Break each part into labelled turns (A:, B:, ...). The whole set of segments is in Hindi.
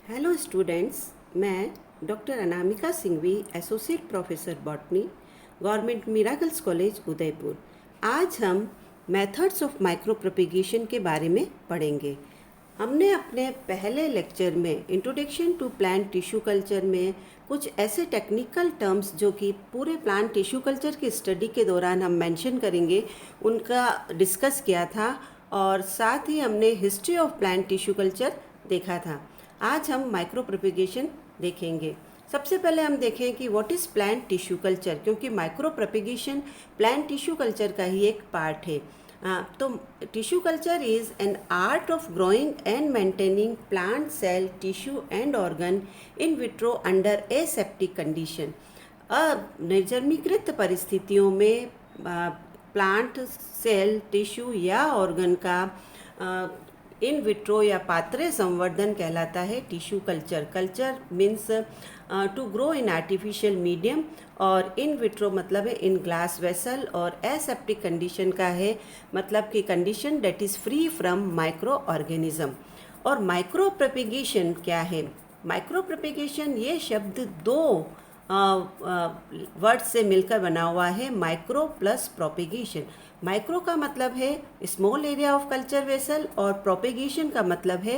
A: हेलो स्टूडेंट्स, मैं doctor Anamika Singhvi, associate professor botany, government miracles college Udaipur. आज हम मेथड्स ऑफ माइक्रो प्रोपेगेशन के बारे में पढ़ेंगे। हमने अपने पहले लेक्चर में introduction to plant tissue culture में कुछ ऐसे टेक्निकल टर्म्स जो कि पूरे प्लांट टिश्यू कल्चर की स्टडी के दौरान हम मेंशन करेंगे, उनका डिस्कस किया था और साथ ही हमने history of plant tissue culture देखा था। आज हम माइक्रो प्रोपेगेशन देखेंगे। सबसे पहले हम देखें कि what is plant tissue culture, क्योंकि micro propagation plant tissue culture का ही एक पार्ट है। तो tissue culture is an art of growing and maintaining plant cell tissue and organ in vitro under aseptic condition. निर्जमीकृत परिस्थितियों में प्लांट सेल टिश्यू या ऑर्गन का इन विट्रो या पात्रे संवर्धन कहलाता है tissue culture. Culture means to grow in artificial medium, और इन विट्रो मतलब है इन ग्लास वेसल, और एसेप्टिक कंडीशन का है मतलब कि condition that is free from micro organism. और माइक्रो प्रोपेगेशन क्या है? माइक्रो प्रोपेगेशन ये शब्द दो वर्ड से मिलकर बना हुआ है, माइक्रो प्लस प्रोपेगेशन। माइक्रो का मतलब है small area of culture vessel, और प्रोपेगेशन का मतलब है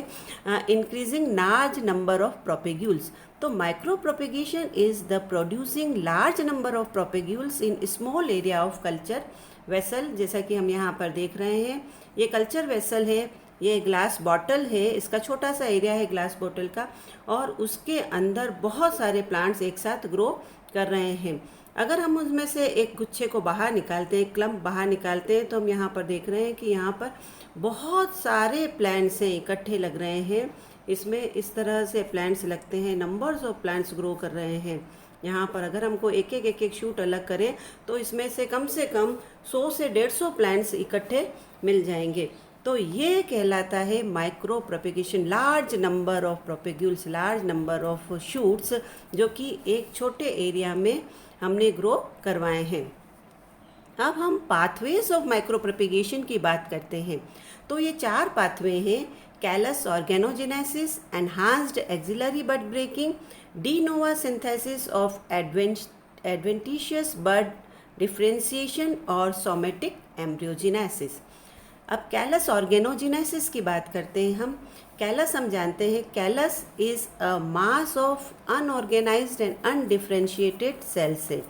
A: increasing large number of propagules. तो micro propagation is the producing large number of propagules in small area of culture vessel. जैसा कि हम यहाँ पर देख रहे हैं, ये कल्चर वेसल है, ये ग्लास बॉटल है, इसका छोटा सा एरिया है ग्लास बॉटल का, और उसके अंदर बहुत सारे प्लांट्स एक साथ ग्रो कर रहे हैं। अगर हम उसमें से एक गुच्छे को बाहर निकालते हैं, क्लम्प बाहर निकालते हैं, तो हम यहाँ पर देख रहे हैं कि यहाँ पर बहुत सारे प्लांट्स हैं, इकट्ठे लग रहे हैं। इसमें इस तरह से प्लांट्स लगते हैं, नंबर्स ऑफ प्लांट्स ग्रो कर रहे हैं। यहाँ पर अगर हमको एक एक शूट अलग करें तो इसमें से कम 100 से 150 प्लांट्स इकट्ठे मिल जाएंगे। तो ये कहलाता है micro propagation, large number of propagules, large number of shoots, जो कि एक छोटे एरिया में हमने ग्रो करवाए हैं। अब हम पाथवेज ऑफ माइक्रो प्रोपेगेशन की बात करते हैं। तो ये 4 पाथवे हैं: callus organogenesis, enhanced axillary bud breaking, de novo synthesis of adventitious bud differentiation, और सोमेटिक एम्ब्रियोजेनेसिस। अब कैलस ऑर्गेनोजेनेसिस की बात करते हैं हम। कैलस हम जानते हैं, callus is a mass of unorganised and undifferentiated cells है।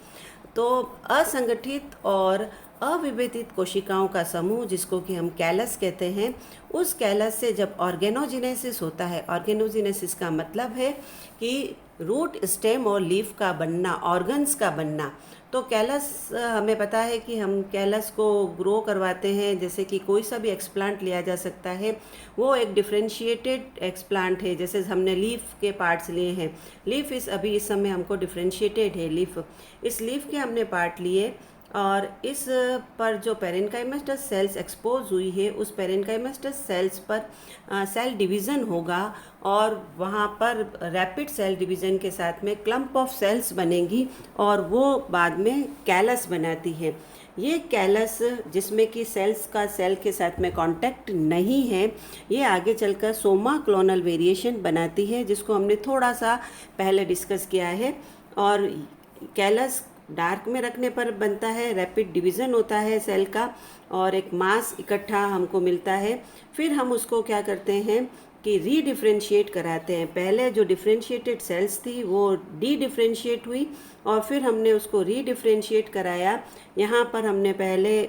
A: तो असंगठित और अविभेदित कोशिकाओं का समूह, जिसको कि हम कैलस कहते हैं, उस कैलस से जब ऑर्गेनोजेनेसिस होता है, ऑर्गेनोजेनेसिस का मतलब है कि रूट, स्टेम और लीफ का बनना, ऑर्गन्स का बनना। तो कैलस, हमें पता है कि हम कैलस को ग्रो करवाते हैं, जैसे कि कोई सा भी एक्सप्लांट लिया जा सकता है, वो एक डिफ्रेंशिएटेड एक्सप्लांट है। जैसे हमने लीफ के पार्ट्स लिए हैं, लीफ अभी इस समय हमको डिफ्रेंशिएटेड है लीफ, इस लीफ के हमने पार्ट लिए, और इस पर जो पेरेन्काइमस्टस सेल्स एक्सपोज हुई है, उस पेरेन्काइमस्टस सेल्स पर सेल डिवीज़न होगा, और वहाँ पर रैपिड सेल डिवीज़न के साथ में क्लम्प ऑफ सेल्स बनेंगी, और वो बाद में कैलस बनाती है। ये कैलस, जिसमें कि सेल्स का सेल के साथ में कांटेक्ट नहीं है, ये आगे चलकर सोमा क्लोनल वेरिएशन बनाती है, जिसको हमने थोड़ा सा पहले डिस्कस किया है। और कैलस डार्क में रखने पर बनता है, रैपिड डिवीज़न होता है सेल का, और एक मास इकट्ठा हमको मिलता है। फिर हम उसको क्या करते हैं कि रीडिफ्रेंशिएट कराते हैं। पहले जो डिफ्रेंशिएटेड सेल्स थी वो डी डिफ्रेंशिएट हुई, और फिर हमने उसको रीडिफ्रेंशिएट कराया। यहाँ पर हमने पहले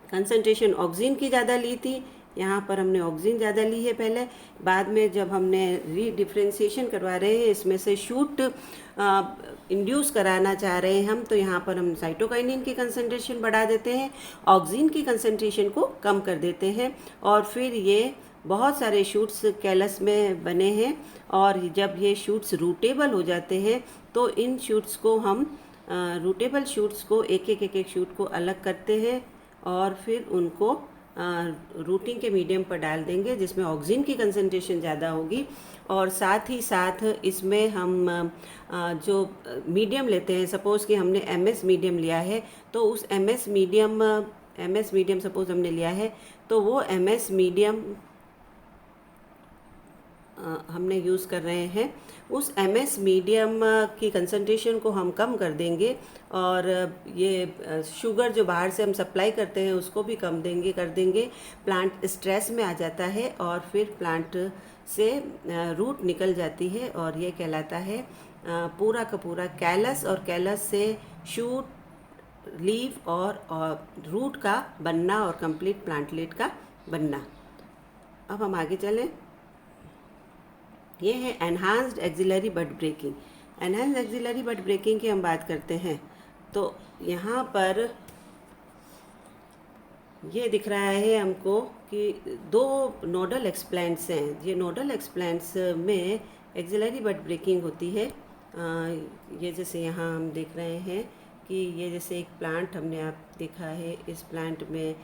A: कंसंट्रेशन ऑक्सीजन की ज़्यादा ली थी, यहाँ पर हमने ऑक्सीजन ज़्यादा ली है पहले। बाद में जब हमने रीडिफ्रेंशिएशन करवा रहे हैं, इसमें से शूट इंड्यूस कराना चाह रहे हैं हम, तो यहाँ पर हम साइटोकाइनिन की कंसंट्रेशन बढ़ा देते हैं, ऑक्सीजन की कंसंट्रेशन को कम कर देते हैं, और फिर ये बहुत सारे शूट्स कैलस में बने हैं। और जब ये शूट्स रूटेबल हो जाते हैं, तो इन शूट्स को हम रूटेबल शूट्स को एक शूट को अलग करते हैं, और फिर उनको रूटिंग के मीडियम पर डाल देंगे, जिसमें ऑक्सीजन की कंसंट्रेशन ज़्यादा होगी। और साथ ही साथ इसमें हम जो मीडियम लेते हैं, सपोज़ कि हमने MS मीडियम लिया है, तो उस MS मीडियम सपोज़ हमने लिया है, तो वो MS मीडियम हमने यूज़ कर रहे हैं उस MS मीडियम की कंसंट्रेशन को हम कम कर देंगे और ये शुगर जो बाहर से हम सप्लाई करते हैं उसको भी कम कर देंगे। प्लांट स्ट्रेस में आ जाता है और फिर प्लांट से रूट निकल जाती है और ये कहलाता है पूरा का पूरा कैलस, और कैलस से शूट, लीफ और रूट का बनना और कंप्लीट प्लांटलेट का बनना। अब हम आगे चलें। ये है enhanced axillary bud breaking. Enhanced axillary bud breaking की हम बात करते हैं तो यहाँ पर ये दिख रहा है हमको कि 2 नोडल एक्सप्लांट्स हैं। ये नोडल एक्सप्लांट्स में एक्सिलरी बड ब्रेकिंग होती है। ये जैसे यहाँ हम देख रहे हैं कि ये जैसे एक प्लांट हमने आप देखा है, इस प्लांट में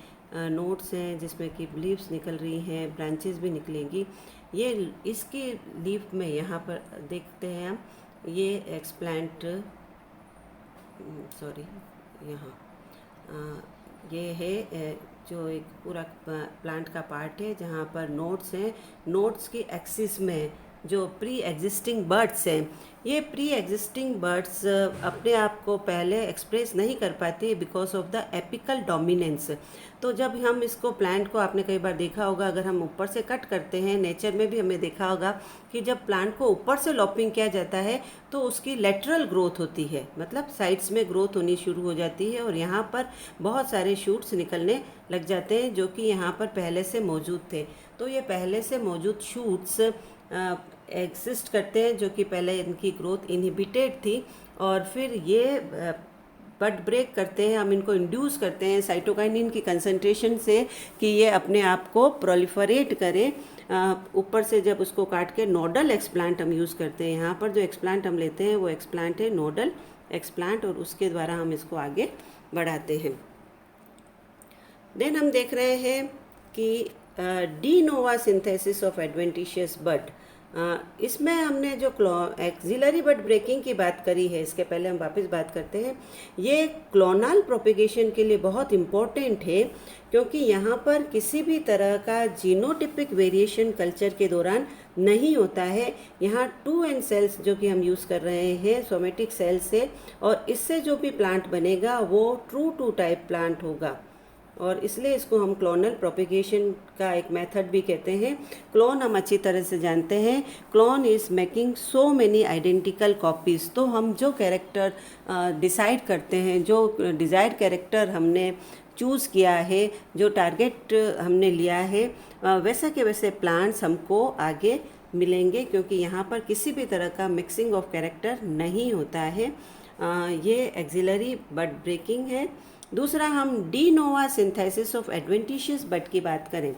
A: नोड्स हैं जिसमें कि लीव्स निकल रही हैं, ब्रांचेस भी निकलेंगी। ये इसकी लीफ में यहाँ पर देखते हैं हम, ये एक्सप्लांट सॉरी यहाँ ये है जो एक पूरा प्लांट का पार्ट है जहाँ पर नोड्स हैं। नोड्स की एक्सिस में जो प्री एग्जिस्टिंग बर्ड्स हैं, ये प्री एग्जिस्टिंग बर्ड्स अपने आप को पहले एक्सप्रेस नहीं कर पाते because of the apical dominance. तो जब हम इसको प्लांट को, आपने कई बार देखा होगा, अगर हम ऊपर से कट करते हैं, नेचर में भी हमें देखा होगा कि जब प्लांट को ऊपर से लॉपिंग किया जाता है तो उसकी लेटरल ग्रोथ होती है, मतलब साइड्स में ग्रोथ होनी शुरू हो जाती है और यहाँ पर बहुत सारे शूट्स निकलने लग जाते हैं जो कि यहाँ पर पहले से मौजूद थे। तो ये पहले से मौजूद शूट्स एग्जिस्ट करते हैं जो कि पहले इनकी ग्रोथ इनहिबिटेड थी और फिर ये बड ब्रेक करते हैं। हम इनको इंड्यूस करते हैं साइटोकाइनिन की कंसंट्रेशन से कि ये अपने आप को प्रोलिफरेट करें। ऊपर से जब उसको काट के नोडल एक्सप्लांट हम यूज़ करते हैं। यहाँ पर जो एक्सप्लांट हम लेते हैं वो एक्सप्लांट है नोडल एक्सप्लांट और उसके द्वारा हम इसको आगे बढ़ाते हैं। देन हम देख रहे हैं कि de novo synthesis of adventitious bud. इसमें हमने जो एक्सिलरी बड ब्रेकिंग की बात करी है, इसके पहले हम वापस बात करते हैं। ये क्लोनल प्रोपेगेशन के लिए बहुत इम्पोर्टेंट है क्योंकि यहाँ पर किसी भी तरह का जीनोटिपिक वेरिएशन कल्चर के दौरान नहीं होता है। यहाँ 2n सेल्स जो कि हम यूज़ कर रहे हैं सोमेटिक सेल्स से, और इससे जो भी प्लांट बनेगा वो ट्रू टू टाइप प्लांट होगा और इसलिए इसको हम क्लोनल प्रोपेगेशन का एक मेथड भी कहते हैं। क्लोन हम अच्छी तरह से जानते हैं, clone is making so many identical copies. तो हम जो कैरेक्टर डिसाइड करते हैं, जो डिज़ायर्ड कैरेक्टर हमने चूज़ किया है, जो टारगेट हमने लिया है, वैसा के वैसे प्लांट्स हमको आगे मिलेंगे क्योंकि यहाँ पर किसी भी तरह का मिक्सिंग ऑफ कैरेक्टर नहीं होता है। ये एक्सिलरी बड ब्रेकिंग है। दूसरा, हम de novo synthesis of adventitious bud की बात करें।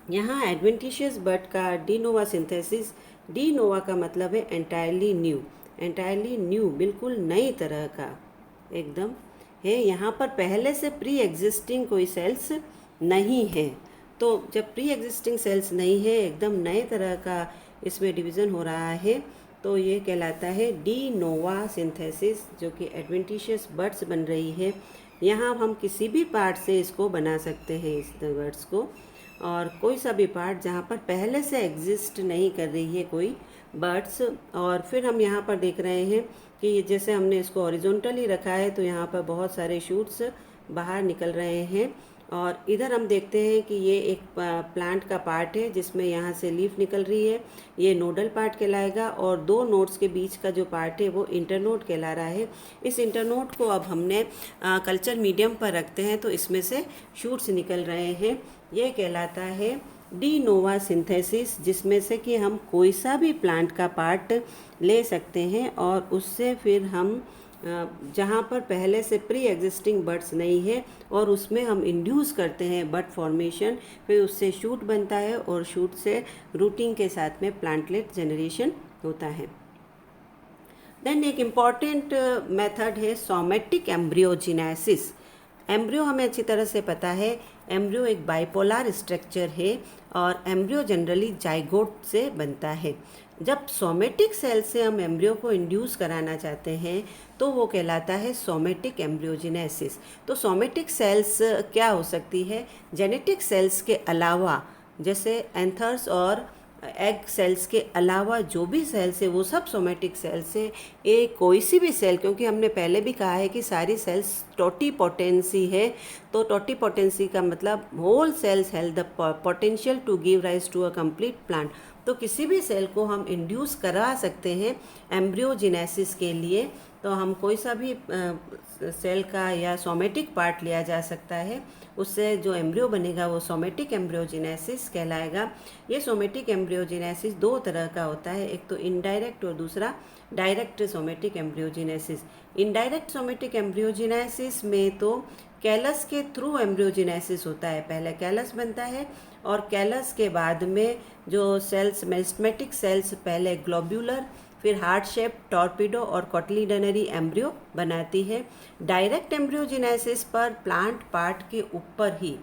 A: यहाँ एडवेंटिशियस बड का de novo synthesis, de novo का मतलब है एंटायरली न्यू, एंटायरली न्यू, बिल्कुल नई तरह का एकदम है। यहाँ पर पहले से प्री एग्जिस्टिंग कोई सेल्स नहीं है। तो जब प्री एग्जिस्टिंग सेल्स नहीं है, एकदम नए तरह का इसमें डिवीज़न हो रहा है, तो ये कहलाता है डी नोवा सिंथेसिस, जो कि एडवेंटिशियस बड्स बन रही है। यहाँ हम किसी भी पार्ट से इसको बना सकते हैं, इस बड्स को, और कोई सा भी पार्ट जहाँ पर पहले से एग्जिस्ट नहीं कर रही है कोई बर्ड्स। और फिर हम यहाँ पर देख रहे हैं कि जैसे हमने इसको हॉरिजॉन्टली रखा है तो यहाँ पर बहुत सारे शूट्स बाहर निकल रहे हैं। और इधर हम देखते हैं कि ये एक प्लांट का पार्ट है जिसमें यहाँ से लीफ निकल रही है, ये नोडल पार्ट कहलाएगा, और 2 नोड्स के बीच का जो पार्ट है वो इंटरनोड कहला रहा है। इस इंटरनोड को अब हमने कल्चर मीडियम पर रखते हैं तो इसमें से शूट्स निकल रहे हैं। ये कहलाता है डी नोवा सिंथेसिस, जिसमें से कि हम कोई सा भी प्लांट का पार्ट ले सकते हैं और उससे फिर हम जहाँ पर पहले से प्री एग्जिस्टिंग बड्स नहीं है और उसमें हम इंड्यूस करते हैं बड फॉर्मेशन, फिर उससे शूट बनता है और शूट से रूटिंग के साथ में प्लांटलेट जनरेशन होता है। देन एक इम्पॉर्टेंट मेथड है सोमेटिक एम्ब्रियोजेनेसिस। एम्ब्रियो हमें अच्छी तरह से पता है, एम्ब्रियो एक बाइपोलर स्ट्रक्चर है और एम्ब्रियो जनरली जाइगोट से बनता है। जब सोमेटिक सेल से हम एम्ब्रियो को इंड्यूस कराना चाहते हैं तो वो कहलाता है सोमेटिक एम्ब्रियोजेनेसिस। तो सोमेटिक सेल्स क्या हो सकती है? जेनेटिक सेल्स के अलावा, जैसे एंथर्स और एग सेल्स के अलावा जो भी सेल्स है वो सब सोमेटिक सेल्स है। ये कोई सी भी सेल, क्योंकि हमने पहले भी कहा है कि सारी सेल्स टोटीपोटेंसी है, तो टोटीपोटेंसी का मतलब whole cells have the potential to give rise to a complete plant. तो किसी भी सेल को हम इंड्यूस करा सकते हैं एम्ब्रियोजेनेसिस के लिए। तो हम कोई सा भी सेल का या सोमेटिक पार्ट लिया जा सकता है, उससे जो एम्ब्रियो बनेगा वो सोमेटिक एम्ब्रियोजेनेसिस कहलाएगा। ये सोमेटिक एम्ब्रियोजेनेसिस दो तरह का होता है, एक तो इनडायरेक्ट और दूसरा direct somatic embryogenesis. Indirect somatic embryogenesis में तो कैलस के थ्रू एम्ब्रियोजेनेसिस होता है, पहले कैलस बनता है और कैलस के बाद में जो सेल्स मेरिस्टेमेटिक सेल्स पहले ग्लोब्यूलर, फिर हार्ट शेप, टॉर्पिडो और कोटिलिडनरी एम्ब्रियो बनाती है। डायरेक्ट एम्ब्रियोजेनेसिस पर प्लांट पार्ट के ऊपर ही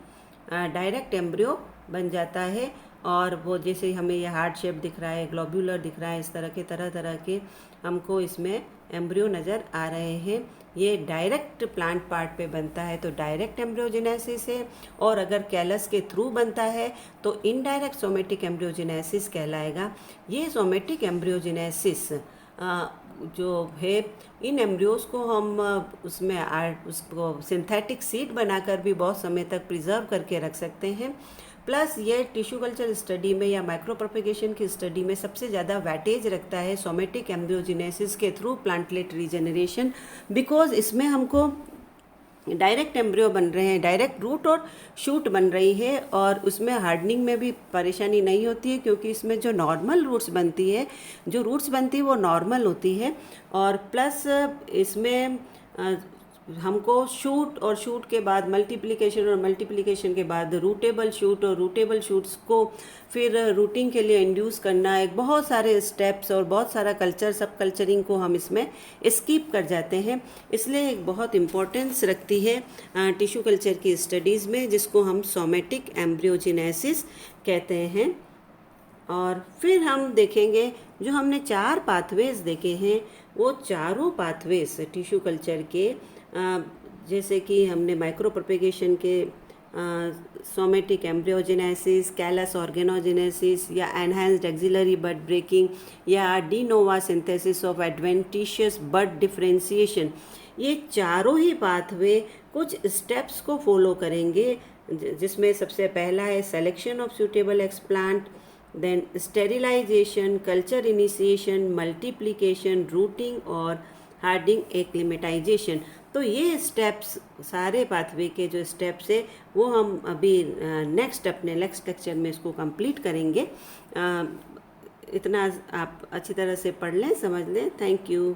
A: डायरेक्ट एम्ब्रियो बन जाता है, और वो जैसे हमें ये हार्ट शेप दिख रहा है, ग्लोब्यूलर दिख रहा है, इस तरह के तरह तरह के हमको इसमें एम्ब्रियो नज़र आ रहे हैं। ये डायरेक्ट प्लांट पार्ट पे बनता है तो डायरेक्ट एम्ब्रियोजेनेसिस है, और अगर कैलस के थ्रू बनता है तो इनडायरेक्ट सोमेटिक एम्ब्रियोजेनेसिस कहलाएगा। ये सोमेटिक एम्ब्रियोजेनेसिस जो है, इन एम्ब्रियोज को हम उसमें उसको सिंथेटिक सीड बनाकर भी बहुत समय तक प्रिजर्व करके रख सकते हैं। प्लस ये टिश्यू कल्चर स्टडी में या माइक्रो प्रोपेगेशन की स्टडी में सबसे ज़्यादा वैटेज रखता है सोमेटिक एम्ब्रियोजेनेसिस के थ्रू प्लांटलेट रीजनरेशन, बिकॉज इसमें हमको डायरेक्ट एम्ब्रियो बन रहे हैं, डायरेक्ट रूट और शूट बन रही है, और उसमें हार्डनिंग में भी परेशानी नहीं होती है, क्योंकि इसमें जो नॉर्मल रूट्स बनती है, जो रूट्स बनती है वो नॉर्मल होती है। और प्लस इसमें हमको शूट और शूट के बाद मल्टीप्लिकेशन और मल्टीप्लिकेशन के बाद रूटेबल शूट और रूटेबल शूट्स को फिर रूटिंग के लिए इंड्यूस करना, एक बहुत सारे स्टेप्स और बहुत सारा कल्चर, सब कल्चरिंग को हम इसमें स्किप कर जाते हैं। इसलिए एक बहुत इम्पोर्टेंस रखती है टिश्यू कल्चर की स्टडीज़ में, जिसको हम सोमेटिक एम्ब्रियोजेनेसिस कहते हैं। और फिर हम देखेंगे जो हमने 4 पाथवेज देखे हैं, वो चारों पाथवेज टिश्यू कल्चर के जैसे कि हमने माइक्रो प्रोपेगेशन के सोमेटिक एम्ब्रियोजेनेसिस, कैलस ऑर्गेनोजेनेसिस या एनहांस्ड एक्सिलरी बड ब्रेकिंग या de novo synthesis of adventitious bud differentiation, ये चारों ही पाथवे कुछ स्टेप्स को फॉलो करेंगे, जिसमें सबसे पहला है selection of suitable explant, then sterilisation, culture initiation, multiplication, rooting और हार्डिंग एक्लिमेटाइजेशन। तो ये स्टेप्स, सारे पाथवे के जो स्टेप्स है वो हम अभी अपने नेक्स्ट लेक्चर में इसको कंप्लीट करेंगे। इतना आप अच्छी तरह से पढ़ लें, समझ लें। Thank you.